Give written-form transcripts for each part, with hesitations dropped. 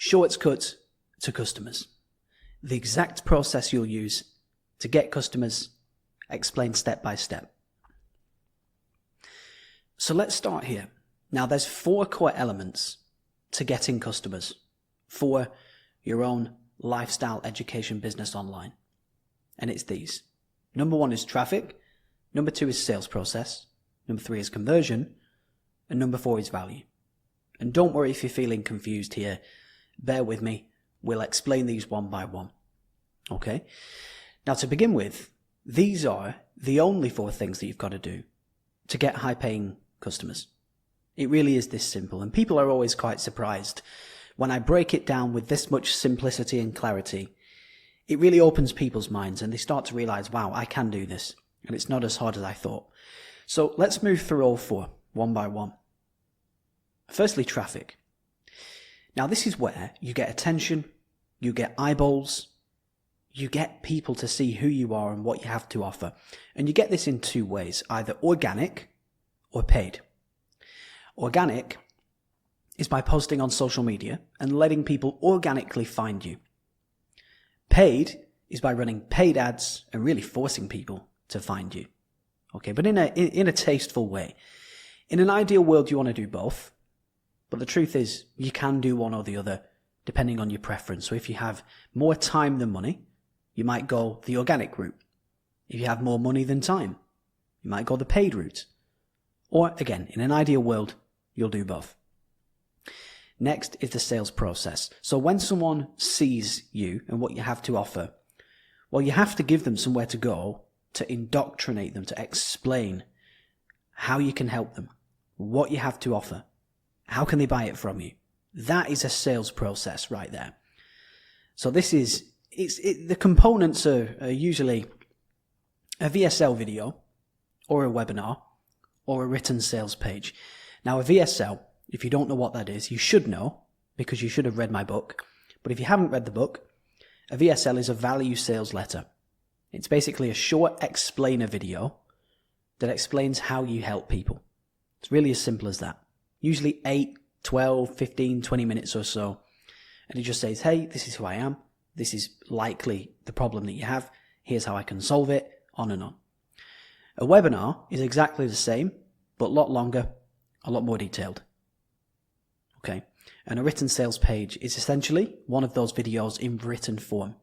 shortcuts to customers. The exact process you'll use to get customers, explained step by step. So let's start here. Now there's 4 core elements to getting customers for your own lifestyle education business online. And it's these. Number 1 is traffic. Number 2 is sales process. Number 3 is conversion. And number 4 is value. And don't worry if you're feeling confused here. Bear with me. We'll explain these one by one. Okay? Now to begin with, these are the only 4 things that you've got to do to get high-paying customers. It really is this simple, and people are always quite surprised when I break it down with this much simplicity and clarity. It really opens people's minds and they start to realize, wow, I can do this, and it's not as hard as I thought. So let's move through all 4 one by one. Firstly, traffic. Now this is where you get attention, you get eyeballs, you get people to see who you are and what you have to offer. And you get this in 2 ways, either organic or paid. Organic is by posting on social media and letting people organically find you. Paid is by running paid ads and really forcing people to find you. Okay, but in a tasteful way. In an ideal world, you want to do both. But the truth is, you can do one or the other depending on your preference. So if you have more time than money, you might go the organic route. If you have more money than time, you might go the paid route. Or again, in an ideal world, you'll do both. Next is the sales process. So when someone sees you and what you have to offer, well, you have to give them somewhere to go to indoctrinate them, to explain how you can help them, what you have to offer, how can they buy it from you. That is a sales process right there. So this is, the components are usually a VSL video or a webinar or a written sales page. Now a VSL, if you don't know what that is, you should know because you should have read my book. But if you haven't read the book, a VSL is a value sales letter. It's basically a short explainer video that explains how you help people. It's really as simple as that. Usually 8, 12, 15, 20 minutes or so. And it just says, hey, this is who I am. This is likely the problem that you have. Here's how I can solve it, on and on. A webinar is exactly the same, but a lot longer, a lot more detailed. Okay. And a written sales page is essentially one of those videos in written form.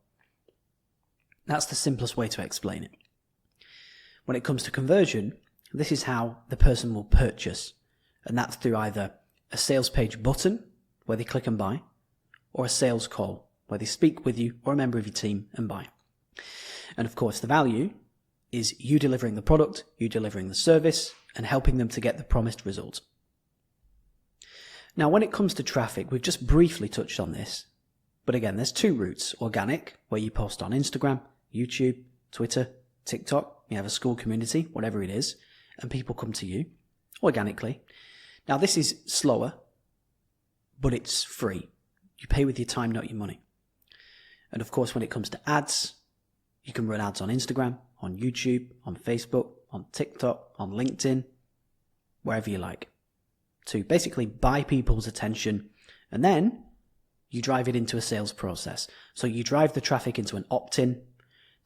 That's the simplest way to explain it. When it comes to conversion, this is how the person will purchase. And that's through either a sales page button, where they click and buy, or a sales call, where they speak with you or a member of your team and buy. And of course, the value is you delivering the product, you delivering the service, and helping them to get the promised result. Now, when it comes to traffic, we've just briefly touched on this. But again, there's 2 routes. Organic, where you post on Instagram, YouTube, Twitter, TikTok, you have a school community, whatever it is, and people come to you organically. Now, this is slower, but it's free. You pay with your time, not your money. And of course, when it comes to ads, you can run ads on Instagram, on YouTube, on Facebook, on TikTok, on LinkedIn, wherever you like, to basically buy people's attention, and then you drive it into a sales process. So you drive the traffic into an opt-in,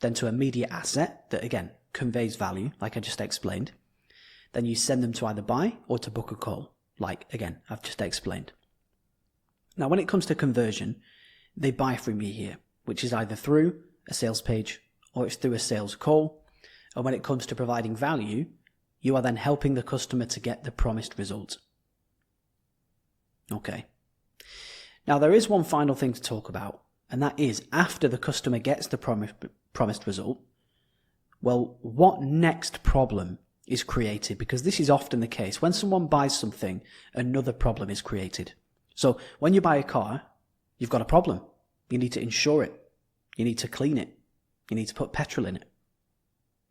then to a media asset that, again, conveys value, like I just explained. Then you send them to either buy or to book a call, like, again, I've just explained. Now, when it comes to conversion, they buy from you here, which is either through a sales page or it's through a sales call. And when it comes to providing value, you are then helping the customer to get the promised result. Okay. Now, there is one final thing to talk about, and that is after the customer gets the promised result, well, what next problem is created? Because this is often the case. When someone buys something, another problem is created. So when you buy a car, you've got a problem. You need to insure it. You need to clean it. You need to put petrol in it,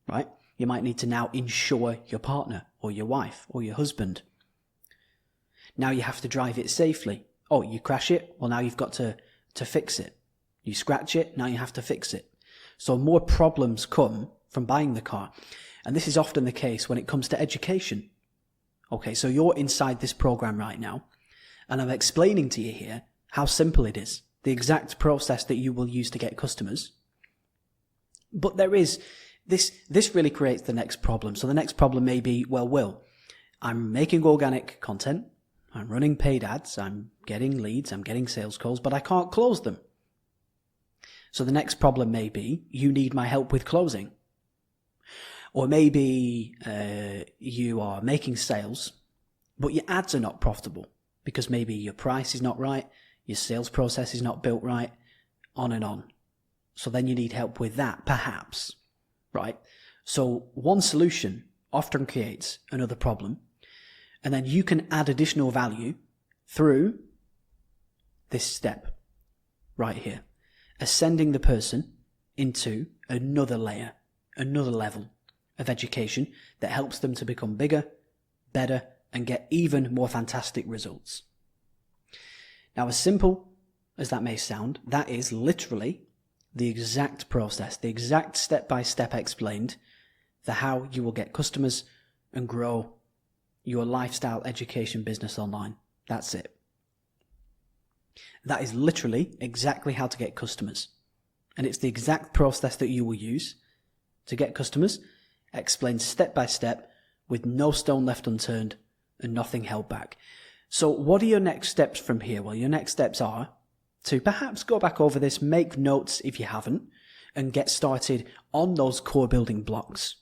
right? You might need to now insure your partner or your wife or your husband. Now you have to drive it safely. Oh, you crash it? Well, now you've got to fix it. You scratch it? Now you have to fix it. So more problems come from buying the car. And this is often the case when it comes to education. Okay, so you're inside this program right now, and I'm explaining to you here how simple it is, the exact process that you will use to get customers. But there is, this really creates the next problem. So the next problem may be, well, Will, I'm making organic content, I'm running paid ads, I'm getting leads, I'm getting sales calls, but I can't close them. So the next problem may be, you need my help with closing. Or maybe you are making sales, but your ads are not profitable because maybe your price is not right, your sales process is not built right, on and on. So then you need help with that, perhaps, right? So one solution often creates another problem, and then you can add additional value through this step right here, ascending the person into another layer, another level of education that helps them to become bigger, better, and get even more fantastic results. Now, as simple as that may sound, that is literally the exact process, the exact step-by-step explained for how you will get customers and grow your lifestyle education business online. That's it. That is literally exactly how to get customers. And it's the exact process that you will use to get customers, explained step by step with no stone left unturned and nothing held back. So what are your next steps from here? Well, your next steps are to perhaps go back over this, make notes if you haven't, and get started on those core building blocks.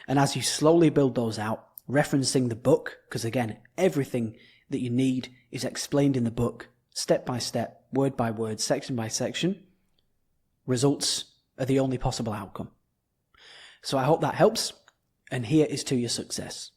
And as you slowly build those out, referencing the book, because again, everything that you need is explained in the book, step by step, word by word, section by section. Results are the only possible outcome. So I hope that helps, and here is to your success.